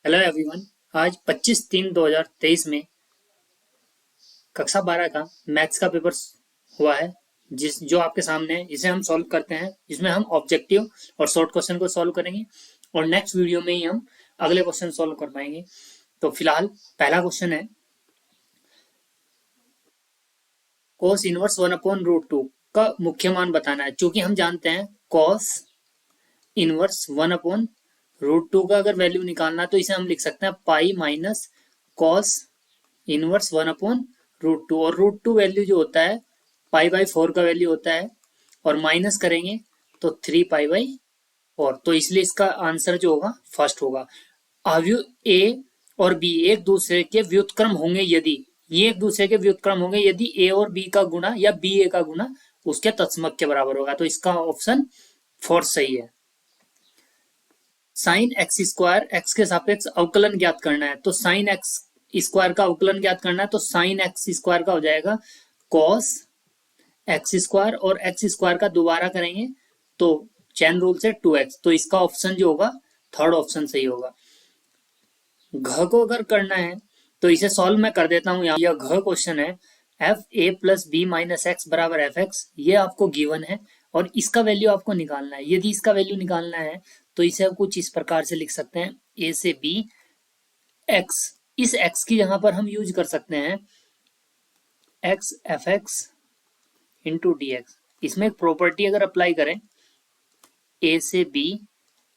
Hello everyone. आज 25/3/2023 में कक्षा 12 का मैथ्स का पेपर हुआ है। जिस जो आपके सामने है इसे हम सॉल्व करते हैं, जिसमें हम ऑब्जेक्टिव और शॉर्ट क्वेश्चन को सॉल्व करेंगे और नेक्स्ट वीडियो में ही हम अगले क्वेश्चन सॉल्व कर पाएंगे। तो फिलहाल पहला क्वेश्चन है, cos इनवर्स 1/√2 का मुख्य मान बताना है। चूंकि हम जानते हैं cos इनवर्स 1/√2 का अगर वैल्यू निकालना है तो इसे हम लिख सकते हैं पाई माइनस कॉस इनवर्स 1/√2। और √2 वैल्यू जो होता है पाई/4 का वैल्यू होता है, और माइनस करेंगे तो 3 पाई/4। तो इसलिए इसका आंसर जो होगा फर्स्ट होगा। अवयव ए और बी एक दूसरे के व्युत्क्रम होंगे यदि, ये एक दूसरे के व्युत्क्रम होंगे यदि ए और बी का गुणा या बी ए का गुणा उसके तत्समक के बराबर होगा। तो इसका ऑप्शन फोर्थ सही है। साइन एक्स स्क्वायर एक्स के सापेक्ष अवकलन ज्ञात करना है। तो साइन एक्स स्क्वायर का अवकलन ज्ञात करना है, तो साइन एक्स स्क्वायर का हो जाएगा कॉस एक्स स्क्वायर, और एक्स स्क्वायर का दोबारा करेंगे तो चैन रूल से 2x। तो इसका ऑप्शन जो होगा थर्ड ऑप्शन सही होगा। घ को अगर करना है तो इसे सॉल्व मैं कर देता हूं। यह घ क्वेश्चन है, f a plus B minus x बराबर एफ एक्स, ये आपको गिवन है और इसका वैल्यू आपको निकालना है। यदि इसका वैल्यू निकालना है तो इसे आप कुछ इस प्रकार से लिख सकते हैं, ए से बी एक्स, इस एक्स की जगह पर हम यूज कर सकते हैं x F x into D x. इसमें एक प्रॉपर्टी अगर अप्लाई करें, ए से बी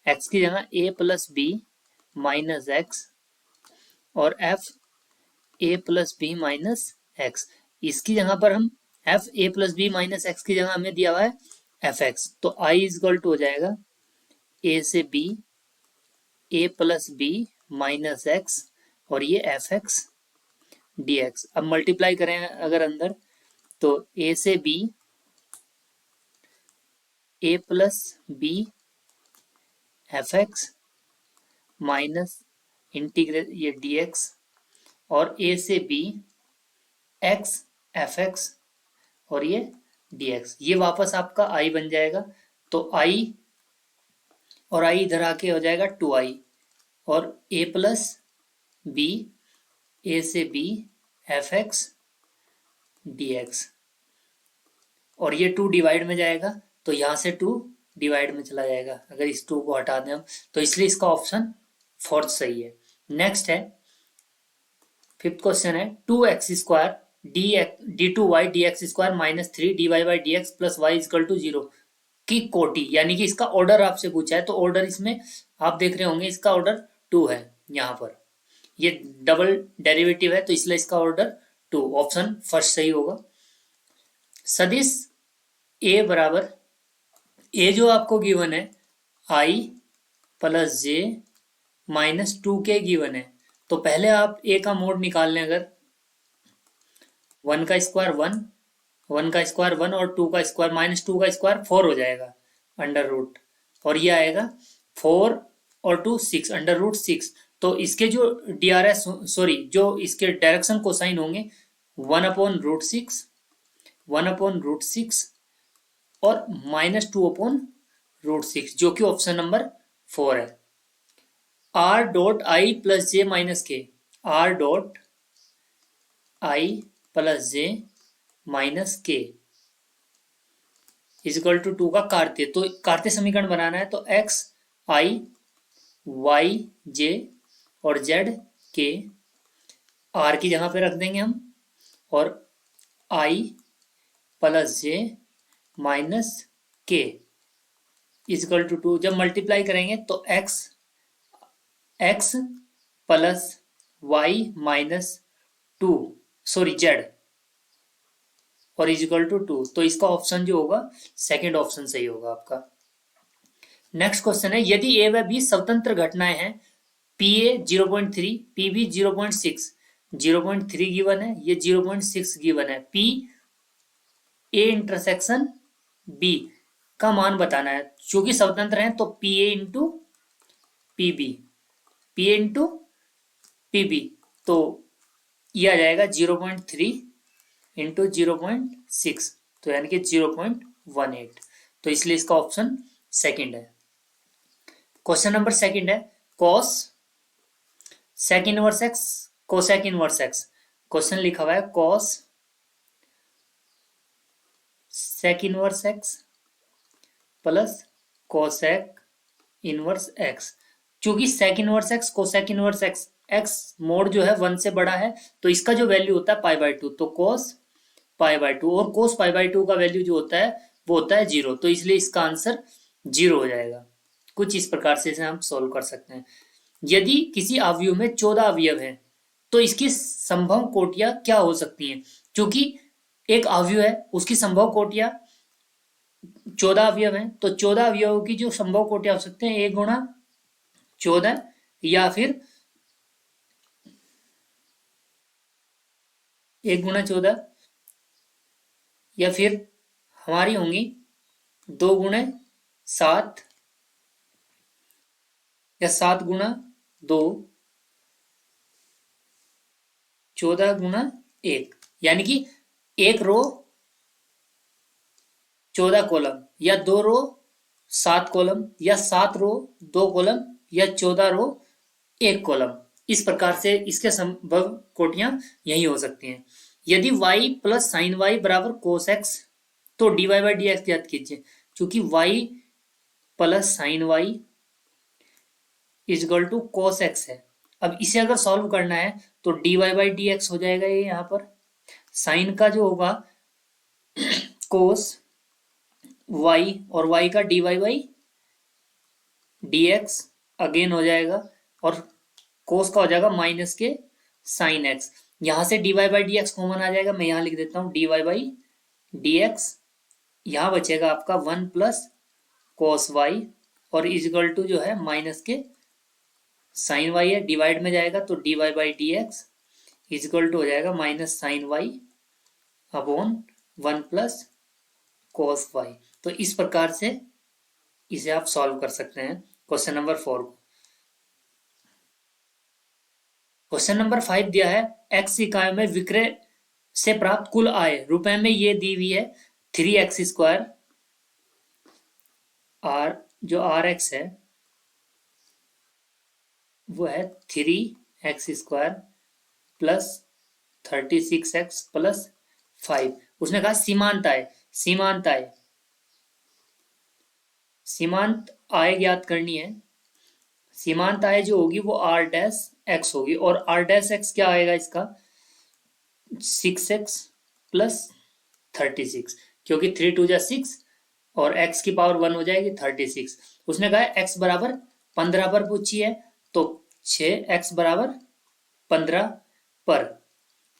एक्स की जगह a plus B minus x और f a plus B minus x, इसकी जगह पर हम f a plus B minus x की जगह हमें दिया हुआ है एफ एक्स। तो आई इज इक्वल टू हो जाएगा ए से B A plus B minus x और ये एफ एक्स डी एक्स। अब मल्टीप्लाई करें अगर अंदर, तो ए से B A plus B F X minus integrate ये डी एक्स, और ए से बी एक्स एफ एक्स और ये डी एक्स, ये वापस आपका आई बन जाएगा। तो आई और आई इधर आके हो जाएगा 2i, और a प्लस बी ए से b F x D x, और ये 2 डिवाइड में जाएगा तो यहाँ से 2 डिवाइड में चला जाएगा अगर इस 2 को हटा दें हम। तो इसलिए इसका ऑप्शन फोर्थ सही है। नेक्स्ट है, फिफ्थ क्वेश्चन है, 2x² d2y dx² minus 3 dy/dx plus y equal to 0 की कोटि, यानी कि इसका ऑर्डर आपसे पूछा है। तो ऑर्डर इसमें आप देख रहे होंगे, इसका ऑर्डर 2 है। यहाँ पर ये डबल डेरिवेटिव है तो इसलिए इसका ऑर्डर 2, ऑप्शन फर्स्ट सही होगा। सदिश ए बराबर, ए जो आपको गिवन है आई प्लस जे माइनस 2k गिवन है। तो पहले आप ए का मोड निकाल लें, अगर 1 का स्क्वायर 1, 1 का स्क्वायर 1 और 2 का स्क्वायर माइनस 2 का स्क्वायर 4 हो जाएगा अंडर रूट, और ये आएगा 4 और 2 6 अंडर रूट 6। तो इसके जो DRS सॉरी जो इसके डायरेक्शन कोसाइन होंगे 1/√6, 1/√6 और -2/√6, जो कि ऑप्शन नंबर 4 है। R dot I plus J minus K, R dot I plus J minus के इजिकल टू 2 का कार्तीय। तो कार्तीय समीकरण बनाना है तो एक्स आई वाई जे और जेड के आर की जगह पे रख देंगे हम, और आई प्लस जे माइनस के इजिकल टू 2। जब मल्टीप्लाई करेंगे तो x plus y minus 2 sorry z और इजिकल टू 2। तो इसका ऑप्शन जो होगा सेकेंड ऑप्शन सही होगा आपका। नेक्स्ट क्वेश्चन है, यदि ए व बी स्वतंत्र घटनाएं हैं, p a 0.3 p b 0.6, 0.3 given है, ये 0.6 गिवन है, पी ए इंटरसेक्शन बी का मान बताना है। चूंकि स्वतंत्र है तो p a into p b, p a into p b, तो ये आ जाएगा 0.3 इंटू 0.6, तो यानी कि 0.18। तो इसलिए इसका ऑप्शन सेकंड है। क्वेश्चन नंबर सेकंड है, cos sec inverse X cosec inverse X, question लिखा हुआ है cos sec inverse X plus cosec inverse X. चूंकि sec inverse X cosec inverse X X mod जो है 1 से बड़ा है, तो इसका जो वैल्यू होता है पाई बाई टू, तो कोस पाई बाई टू, और कोस पाई बाई टू का वैल्यू जो होता है वो होता है 0, तो इसलिए इसका आंसर 0 हो जाएगा। कुछ इस प्रकार से इसे हम सोल्व कर सकते हैं। यदि किसी अवयव में 14 अवयव हैं तो इसकी संभव कोटियां क्या हो सकती हैं? क्योंकि एक अवयव है उसकी संभव कोटियां 14 अवयव हैं, तो 14 अवयवों की जो संभव कोटियां हो सकते हैं 1 गुणा 14, या फिर 1 गुणा 14, या फिर हमारी होंगी 2 गुणे 7, या 7 गुणा 2, 14 गुणा 1, यानी कि 1 रो 14 कॉलम, या 2 रो 7 कॉलम, या 7 रो 2 कॉलम, या 14 रो 1 कॉलम। इस प्रकार से इसके संभव कोटियां यही हो सकती हैं। यदि y प्लस साइन वाई बराबर कोस एक्स, तो dy बाई डी एक्स याद कीजिए, क्योंकि y plus sine y equal to cos x है। अब इसे अगर सॉल्व करना है तो dy बाई डी एक्स हो जाएगा ये यहाँ पर, साइन का जो होगा कोस y, और y का dy by D x again हो जाएगा, और कोस का हो जाएगा माइनस के साइन एक्स। यहां से dy by D X common आ जाएगा, मैं यहां लिख देता हूं dy बाई डी एक्स, यहां बचेगा आपका 1 प्लस कोस वाई, और इजगल टू जो है माइनस के साइन वाई है, डिवाइड में जाएगा तो dy by D x equal to हो जाएगा minus sine y upon 1 plus cos y. तो इस प्रकार से इसे आप सॉल्व कर सकते हैं क्वेश्चन नंबर 4 को। क्वेश्चन नंबर 5 दिया है एक्स इकाई में विक्रय से प्राप्त कुल आय रुपए में ये दी हुई है 3x स्क्वायर, आर जो आर एक्स है वो है 3x square plus 36x plus 5। उसने कहा सीमांत आय, सीमांत आय, सीमांत आय ज्ञात करनी है। सीमांत आय जो होगी वो r डैश x होगी, और r डैश x क्या आएगा इसका 6x प्लस 36, क्योंकि 3 2 जा 6 और x की पावर 1 हो जाएगी 36। उसने कहा x बराबर 15 पर पूछी है, तो 6x बराबर 15 पर,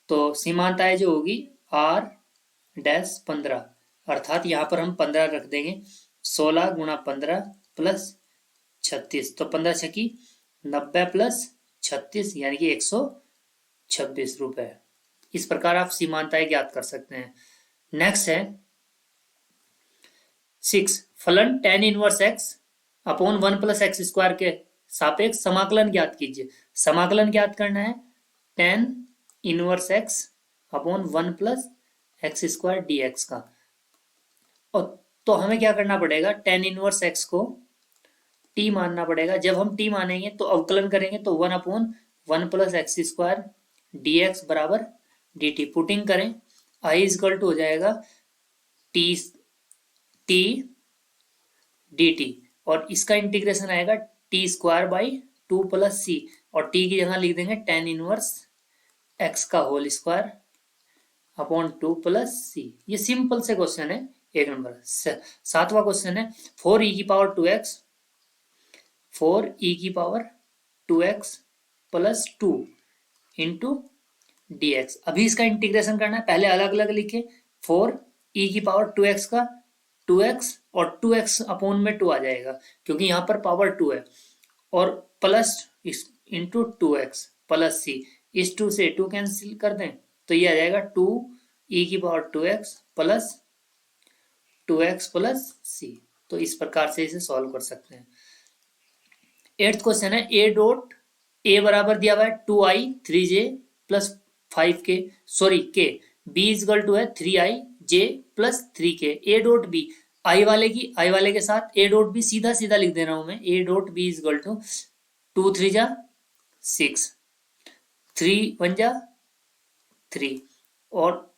तो सीमांत आय जो होगी r डैश 15, अर्थात यहाँ पर हम 15 रख देंगे, 16 गुणा 15 प्लस 36, तो 15 छकी 90 प्लस 36 यानी कि 126 रुपए। इस प्रकार आप सीमांत आय ज्ञात कर सकते हैं। नेक्स्ट है 6, फलन tan inverse x upon 1 plus x square के सापेक्ष समाकलन ज्ञात कीजिए। समाकलन ज्ञात करना है tan inverse x upon 1 plus x square D x का, और तो हमें क्या करना पड़ेगा, tan इनवर्स x को t मानना पड़ेगा। जब हम t मानेंगे तो अवकलन करेंगे तो 1 upon 1 plus x square D x बराबर डी टी, पुटिंग करें i इजकल टू हो जाएगा टी टी डी टी, और इसका इंटीग्रेशन आएगा टी स्क्वायर बाई 2 प्लस सी, और t की जगह लिख देंगे tan इनवर्स x का होल स्क्वायर अपॉन 2 प्लस सी। ये सिंपल से क्वेश्चन है। 1 नंबर 7वां क्वेश्चन है 4e की पावर 2x, 4e की power 2x plus 2 into D x. अभी इसका इंटीग्रेशन करना है, पहले अलग अलग लिखे, 4e की पावर 2x का 2x और 2x अपॉन में 2 आ जाएगा क्योंकि यहाँ पर पावर 2 है, और प्लस इंटू 2x प्लस सी, इस 2 से 2 कैंसिल कर दें तो ये आ जाएगा 2e की power 2x plus 2x plus सी। तो इस प्रकार से इसे सॉल्व कर सकते हैं। 8th क्वेश्चन है a डॉट a बराबर दिया हुआ है 2i 3j plus 5k sorry k, b equal to है 3i j plus 3k, a dot b i वाले के साथ a डॉट b सीधा सीधा लिख दे रहा हूं मैं, a dot b equal to 2 3 जा 6 3 वन जा 3 और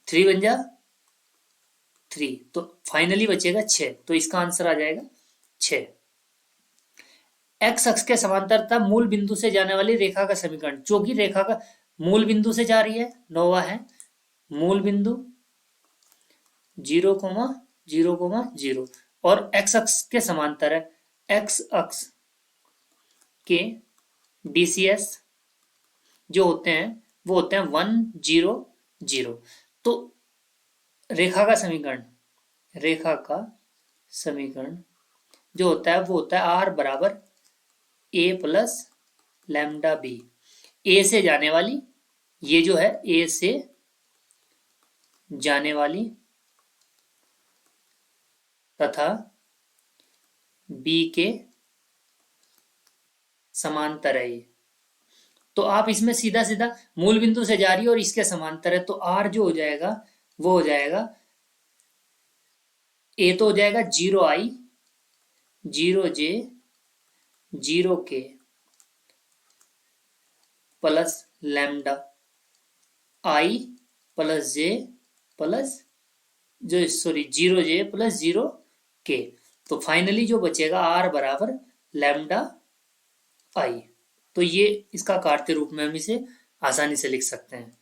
3 वन जा 3, तो फाइनली बचेगा 6, तो इसका आंसर आ जाएगा 6। एक्स अक्ष के समांतर तथा मूल बिंदु से जाने वाली रेखा का समीकरण, जो कि रेखा का मूल बिंदु से जा रही है, नोवा है मूल बिंदु 0,0,0 और एक्स अक्ष के समांतर है, एक्स अक्ष के डीसीएस जो होते हैं वो होते हैं 1,0,0। तो रेखा का समीकरण जो होता है वो होता है आर बराबर ए प्लस लैम्डा बी। ए से जाने वाली, ये जो है ए से जाने वाली तथा बी के समांतर है ये। तो आप इसमें सीधा सीधा मूल बिंदु से जा रही है और इसके समांतर है, तो आर जो हो जाएगा वो हो जाएगा ए तो हो जाएगा 0i 0j 0k plus lambda I plus J plus 0j plus 0k। तो फाइनली जो बचेगा आर बराबर लैम्डा आई। तो ये इसका कार्तीय रूप में हम इसे आसानी से लिख सकते हैं।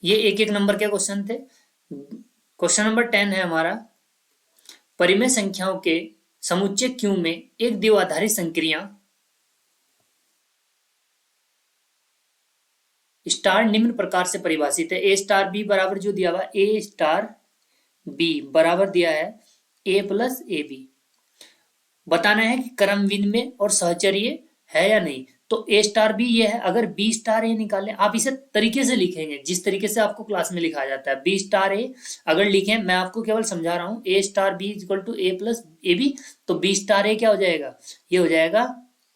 ये एक एक नंबर के क्वेश्चन थे। क्वेश्चन नंबर 10 है हमारा, परिमेय संख्याओं के समुच्चय Q में एक द्विआधारी संक्रिया स्टार निम्न प्रकार से परिभाषित है। ए स्टार बी बराबर जो दिया हुआ ए स्टार बी बराबर दिया है ए प्लस ए बी। बताना है कि क्रम विनिमय और सहचर्य है या नहीं। तो ए स्टार बी ये है, अगर बी स्टार ए निकालें, आप इसे तरीके से लिखेंगे जिस तरीके से आपको क्लास में लिखा जाता है। बी स्टार ए अगर लिखें, मैं आपको केवल समझा रहा हूं, A star B equal to A plus A B, तो बी स्टार ए क्या हो जाएगा, ये हो जाएगा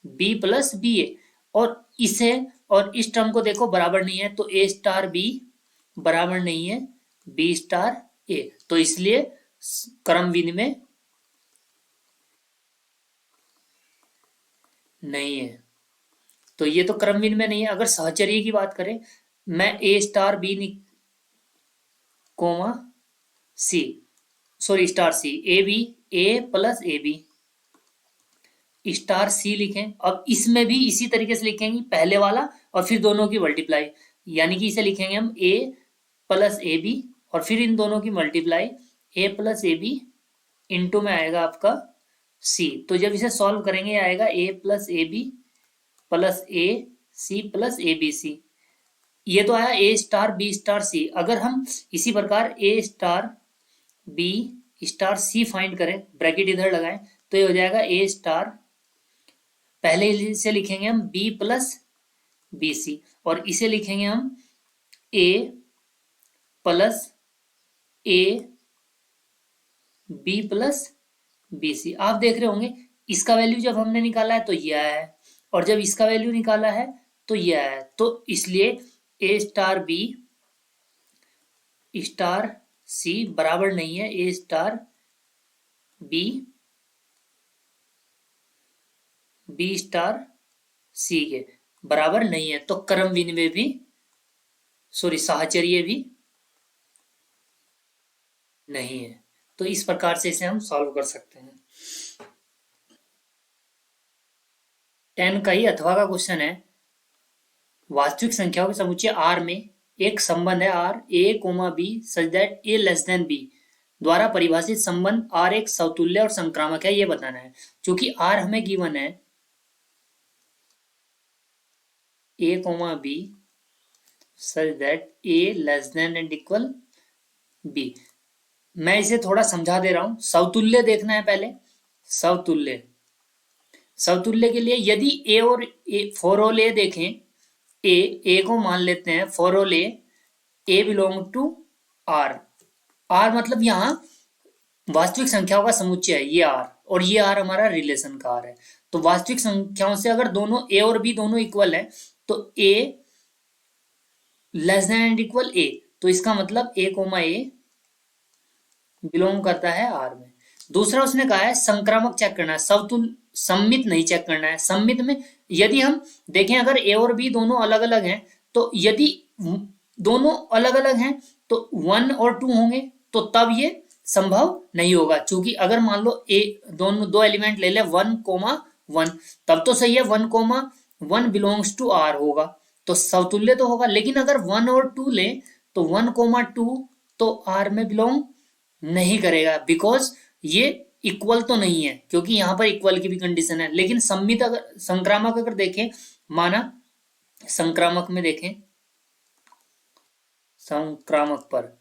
बी प्लस बी ए। और इसे और इस टर्म को देखो बराबर नहीं है, तो ए स्टार बी बराबर नहीं है बी स्टार ए, तो इसलिए क्रम विनिमय नहीं है। तो ये तो क्रम विनिमय नहीं है। अगर सहचर्य की बात करें, मैं A star B comma C star C A B A plus A B star C लिखें। अब इसमें भी इसी तरीके से लिखेंगे, पहले वाला और फिर दोनों की मल्टीप्लाई, यानी कि इसे लिखेंगे हम ए प्लस ए बी और फिर इन दोनों की multiply a plus A b into में आएगा आपका सी। तो जब इसे सॉल्व करेंगे आएगा A plus A B plus A C plus A B C. ये तो आया A star B star C. अगर हम इसी प्रकार A star B star C find करें, ब्रैकेट इधर लगाएं, तो ये हो जाएगा ए स्टार, पहले इसे लिखेंगे हम बी प्लस बी सी और इसे लिखेंगे हम A plus A B plus B C. आप देख रहे होंगे इसका वैल्यू जब हमने निकाला है तो ये आया है और जब इसका वैल्यू निकाला है तो ये आया है। तो इसलिए ए स्टार बी स्टार सी बराबर नहीं है ए स्टार बी बी स्टार सी के बराबर नहीं है। तो क्रम विनिमय भी साहचर्य भी नहीं है। तो इस प्रकार से इसे हम सॉल्व कर सकते हैं। 10 का ही अथवा का क्वेश्चन है, वास्तविक संख्याओं के समुच्चय आर में एक संबंध है r a comma B such that A less than b द्वारा परिभाषित संबंध आर एक समतुल्य और संक्रामक है, ये बताना है। क्योंकि आर हमें गिवन है A comma B such that A less than and equal B. मैं इसे थोड़ा समझा दे रहा हूं। समतुल्य देखना है पहले। समतुल्य के लिए यदि ए और ए फॉर ऑल ए देखें, ए को मान लेते हैं for all a belong to r. R मतलब यहां वास्तविक संख्याओं का समुच्चय है ये आर, और ये आर हमारा रिलेशन का आर है। तो वास्तविक संख्याओं से अगर दोनों ए और बी दोनों इक्वल है तो ए लेस देन एंड इक्वल ए, तो इसका मतलब ए कोमा ए बिलोंग करता है आर में। दूसरा उसने कहा है संक्रामक चेक करना है, सममित नहीं चेक करना है। सममित में यदि हम देखें अगर ए और बी दोनों अलग अलग हैं, तो यदि दोनों अलग अलग हैं तो 1 और 2 होंगे, तो तब ये संभव नहीं होगा। क्योंकि अगर मान लो ए दोनों दो एलिमेंट ले ले 1, 1, तब तो सही है, 1, 1 बिलोंग्स टू आर होगा, तो समतुल्य तो होगा। लेकिन अगर 1 और 2 ले तो 1, 2 तो आर में बिलोंग नहीं करेगा, बिकॉज ये इक्वल तो नहीं है, क्योंकि यहां पर इक्वल की भी कंडीशन है। लेकिन सम्मित अगर संक्रामक अगर देखें, माना संक्रामक में देखें, संक्रामक पर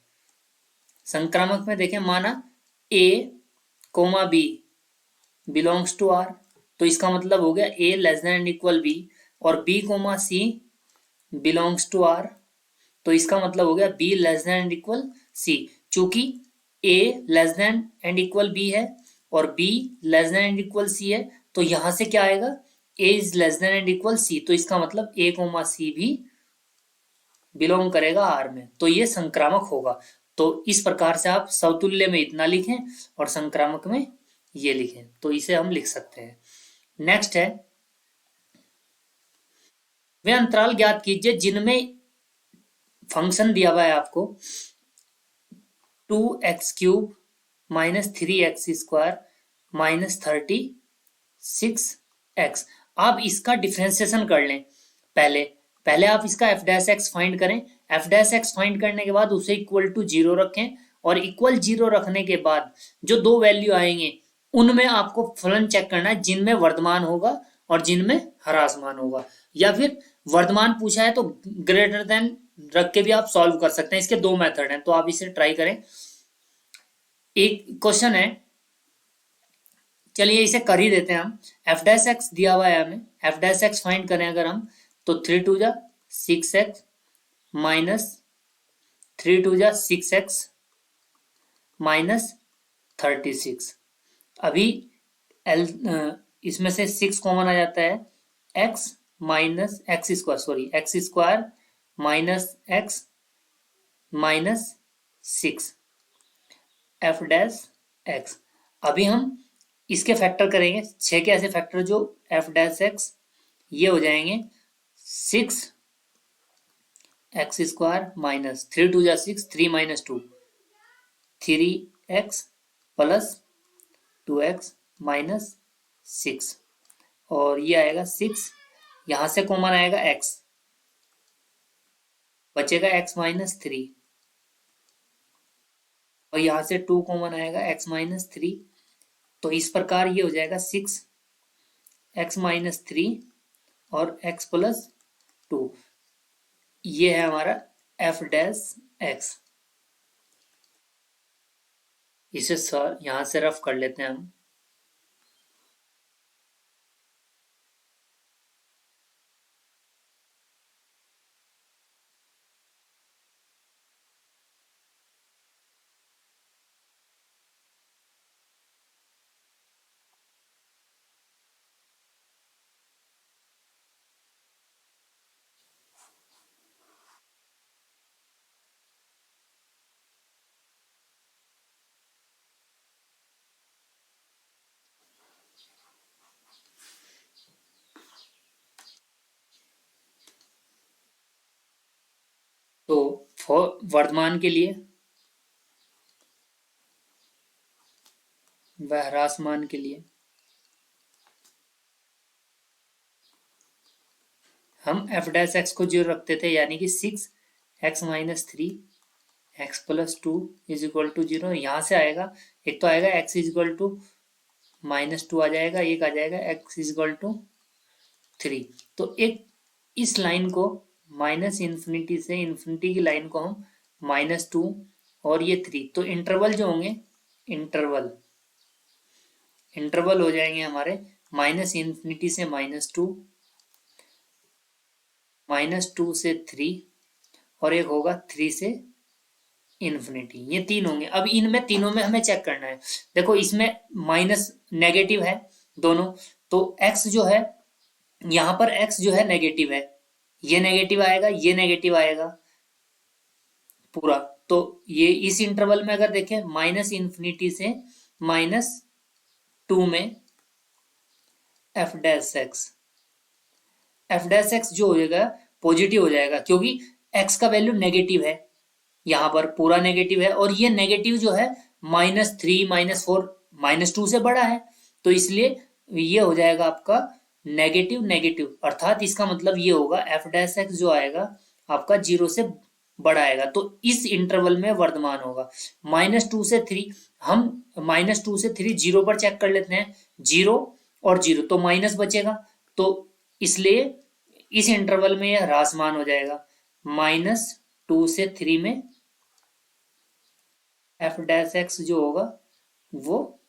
संक्रामक में देखें, माना A comma B belongs to R, तो इसका मतलब हो गया A less than and equal B, और B comma C belongs to R, तो इसका मतलब हो गया B less than and equal C. चूंकि A less than and equal B है और B less than and equal C है, तो यहां से क्या आएगा, A is less than and equal C, तो इसका मतलब ए कोमा सी भी बिलोंग करेगा आर में, तो ये संक्रामक होगा। तो इस प्रकार से आप समतुल्य में इतना लिखें और संक्रामक में ये लिखें, तो इसे हम लिख सकते हैं। नेक्स्ट है, वे अंतराल ज्ञात कीजिए जिनमें फंक्शन दिया हुआ है आपको 2x³ -3x² -36x। आप इसका डिफ्रेंसिएशन कर लें। पहले पहले आप इसका एफ डैश एक्स फाइंड करें। एफ डैश एक्स फाइंड करने के बाद उसे इक्वल टू 0 रखें, और इक्वल 0 रखने के बाद जो दो वैल्यू आएंगे उनमें आपको फलन चेक करना है, जिनमें वर्धमान होगा और जिनमें ह्रासमान होगा। या फिर वर्धमान पूछा है तो ग्रेटर देन रख के भी आप सॉल्व कर सकते हैं। इसके दो मेथड हैं, तो आप इसे ट्राई करें। एक क्वेश्चन है, चलिए इसे कर ही देते हैं हम। एफ डैश एक्स दिया हुआ है हमें, एफ डैश एक्स फाइंड करें अगर हम, तो 3 2 6x -3 2 6x -36। अभी एल इसमें से 6 कॉमन आ जाता है, x minus x square, sorry x² -x -6 F dash x. अभी हम इसके फैक्टर करेंगे, 6 के ऐसे फैक्टर जो एफ डैश एक्स, ये हो जाएंगे 6x² -3 2 6, 3 -2 3x प्लस 2x -6, और ये आएगा 6, यहां से कॉमन आएगा x, बचेगा x -3, और यहां से 2 कॉमन आएगा x -3, तो इस प्रकार ये हो जाएगा 6x -3 और x प्लस 2, ये है हमारा एफ डैश एक्स। इसे यहां से रफ कर लेते हैं हम। तो वर्तमान के लिए व ह्रासमान के लिए हम एफ डैश एक्स को 0 रखते थे, यानी कि 6x -3 x plus 2 is equal to 0। यहाँ से आएगा, एक तो आएगा x इज इक्वल टू -2 आ जाएगा, एक आ जाएगा x इज इक्वल टू 3। तो एक इस लाइन को माइनस इन्फिनिटी से इन्फिनिटी की लाइन को हम -2 और ये 3, तो इंटरवल जो होंगे, इंटरवल हो जाएंगे हमारे माइनस इन्फिनिटी से -2, -2 से 3, और एक होगा 3 से इन्फिनिटी। ये 3 होंगे। अब इनमें तीनों में हमें चेक करना है। देखो इसमें माइनस नेगेटिव है दोनों, तो x जो है, यहां पर x जो है नेगेटिव है, ये नेगेटिव आएगा, ये नेगेटिव आएगा पूरा। तो ये इस इंटरवल में अगर देखें माइनस इन्फिनिटी से -2 में F dash x, F dash x जो हो जाएगा पॉजिटिव हो जाएगा, क्योंकि एक्स का वैल्यू नेगेटिव है, यहाँ पर पूरा नेगेटिव है, और ये नेगेटिव जो है -3 -4 -2 से बड़ा है, तो इसलिए ये हो जाएगा आपका नेगेटिव नेगेटिव, अर्थात इसका मतलब ये होगा एफ डैश एक्स जो आएगा आपका 0 से बड़ा आएगा, तो इस इंटरवल में वर्धमान होगा। -2 से 3, हम -2 से 3 जीरो पर चेक कर लेते हैं, 0 और 0 तो माइनस बचेगा, तो इसलिए इस इंटरवल में यह ह्रासमान हो जाएगा। -2 से 3 में एफ डैश एक्स जो होगा वो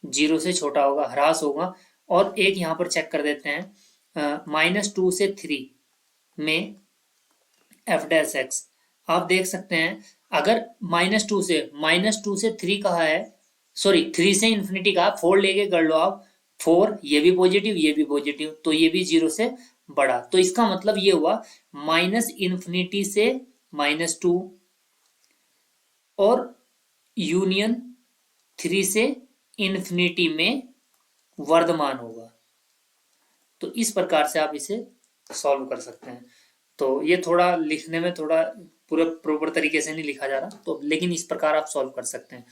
0 से छोटा होगा, ह्रास होगा। और एक यहाँ पर चेक कर देते हैं, -2 से 3 में एफ डैश एक्स, आप देख सकते हैं अगर -2 से 3 कहा है, सॉरी 3 से इन्फिनिटी कहा, 4 लेके कर लो आप, 4 ये भी पॉजिटिव ये भी पॉजिटिव, तो ये भी 0 से बड़ा, तो इसका मतलब ये हुआ -∞ से -2 और यूनियन 3 से इन्फिनिटी में वर्धमान होगा। तो इस प्रकार से आप इसे सॉल्व कर सकते हैं। तो ये थोड़ा लिखने में थोड़ा पूरे प्रॉपर तरीके से नहीं लिखा जा रहा, तो लेकिन इस प्रकार आप सॉल्व कर सकते हैं।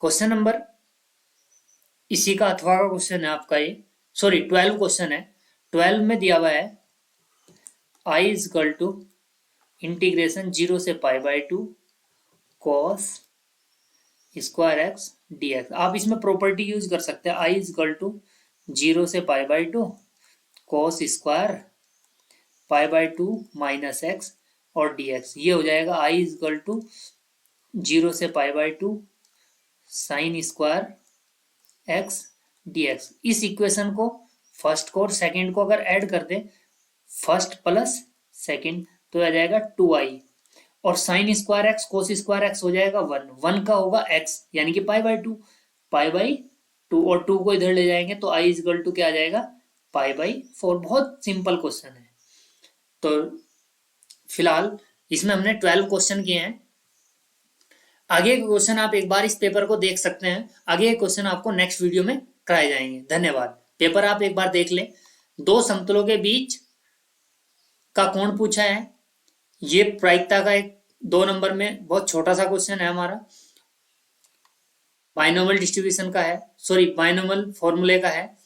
क्वेश्चन नंबर इसी का अथवा का क्वेश्चन है आपका, ये सॉरी 12 क्वेश्चन है। 12 में दिया हुआ है I is equal to integration 0 से π/2 cos स्क्वायर एक्स dx। आप इसमें प्रॉपर्टी यूज कर सकते हैं, I इज इक्वल टू 0 से π/2 cos स्क्वायर π/2 माइनस एक्स और dx, ये हो जाएगा I इज इक्वल टू 0 से π/2 साइन स्क्वायर एक्स dx। इस इक्वेशन को फर्स्ट को और सेकेंड को अगर ऐड कर दे, फर्स्ट प्लस सेकेंड, तो आ जाएगा 2i, और sine square x cos square x हो जाएगा 1 का होगा x, यानी कि π/2 और 2 को इधर ले जाएंगे तो i इज इक्वल टू क्या आ जाएगा π/4। बहुत सिंपल क्वेश्चन है। तो फिलहाल इसमें हमने 12 क्वेश्चन किए हैं। आगे के क्वेश्चन आप एक बार इस पेपर को देख सकते हैं, आगे के क्वेश्चन आपको नेक्स्ट वीडियो में कराए जाएंगे। धन्यवाद। पेपर आप एक बार देख लें। दो समतलों के बीच का कोण पूछा है, ये प्रायिकता का एक 2 नंबर में बहुत छोटा सा क्वेश्चन है हमारा, बाइनोमियल डिस्ट्रीब्यूशन का है, सॉरी बाइनोमियल फॉर्मूले का है।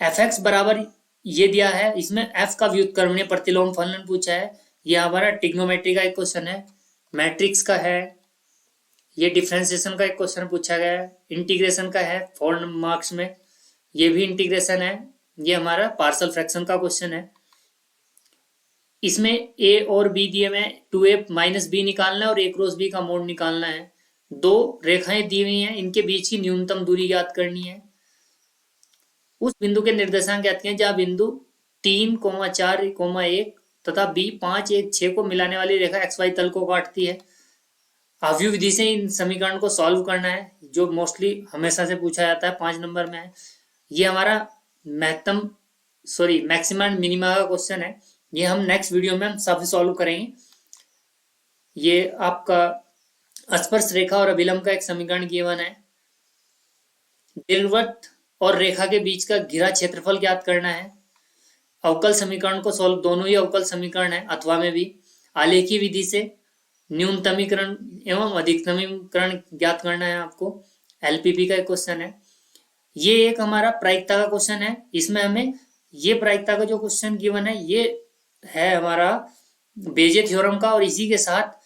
एफ एक्स बराबर ये दिया है, इसमें एफ का व्युत्क्रमणीय प्रतिलोम फलन पूछा है। ये हमारा ट्रिग्नोमेट्री का एक क्वेश्चन है, मैट्रिक्स का है, ये डिफरेंशिएशन का एक क्वेश्चन पूछा गया है, इंटीग्रेशन का है 4 मार्क्स में, ये भी इंटीग्रेशन है, ये हमारा पार्शियल फ्रैक्शन का क्वेश्चन है। इसमें a और b दिए में 2a माइनस b निकालना है और a क्रॉस b का मोड निकालना है। दो रेखाएं दी हुई हैं, इनके बीच की न्यूनतम दूरी ज्ञात करनी है। उस बिंदु के निर्देशांक ज्ञात किए जहां बिंदु 3, 4, 1 तथा b 5, 1, 6 को मिलाने वाली रेखा xy तल को काटती है। आव्यूह विधि से इन समीकरण को सॉल्व करना है, जो मोस्टली हमेशा से पूछा जाता है, 5 नंबर में है। ये हमारा मैक्सिमम एंड मिनिमा का क्वेश्चन है, ये हम नेक्स्ट वीडियो में हम सब सॉल्व करेंगे। ये आपका स्पर्श रेखा और अभिलंब का एक समीकरण गिवन है। दीर्घवृत्त और रेखा के बीच का घिरा क्षेत्रफल ज्ञात करना है। अवकल समीकरण को सॉल्व, दोनों ही अवकल समीकरण है अथवा में भी। आलेखी विधि से न्यूनतमीकरण एवं अधिकतमीकरण ज्ञात करना है आपको। एलपीपी का एक क्वेश्चन है। ये एक हमारा प्रायिकता का क्वेश्चन है, इसमें हमें ये प्रायिकता का जो क्वेश्चन गिवन है ये है हमारा बेजे थ्योरम का, और इसी के साथ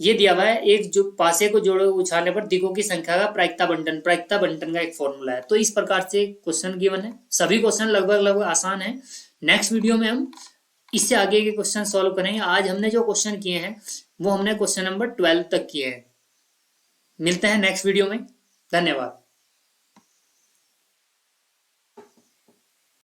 ये दिया हुआ है एक जो पासे को जोड़े उछालने पर दिकों की संख्या का प्रायिकता बंटन का एक फॉर्मूला है। तो इस प्रकार से क्वेश्चन गिवन है। सभी क्वेश्चन लगभग आसान है। नेक्स्ट वीडियो में हम इससे आगे के क्वेश्चन सॉल्व करेंगे। आज हमने जो क्वेश्चन किए हैं वो हमने क्वेश्चन नंबर 12 तक किए हैं। मिलते हैं नेक्स्ट वीडियो में। धन्यवाद।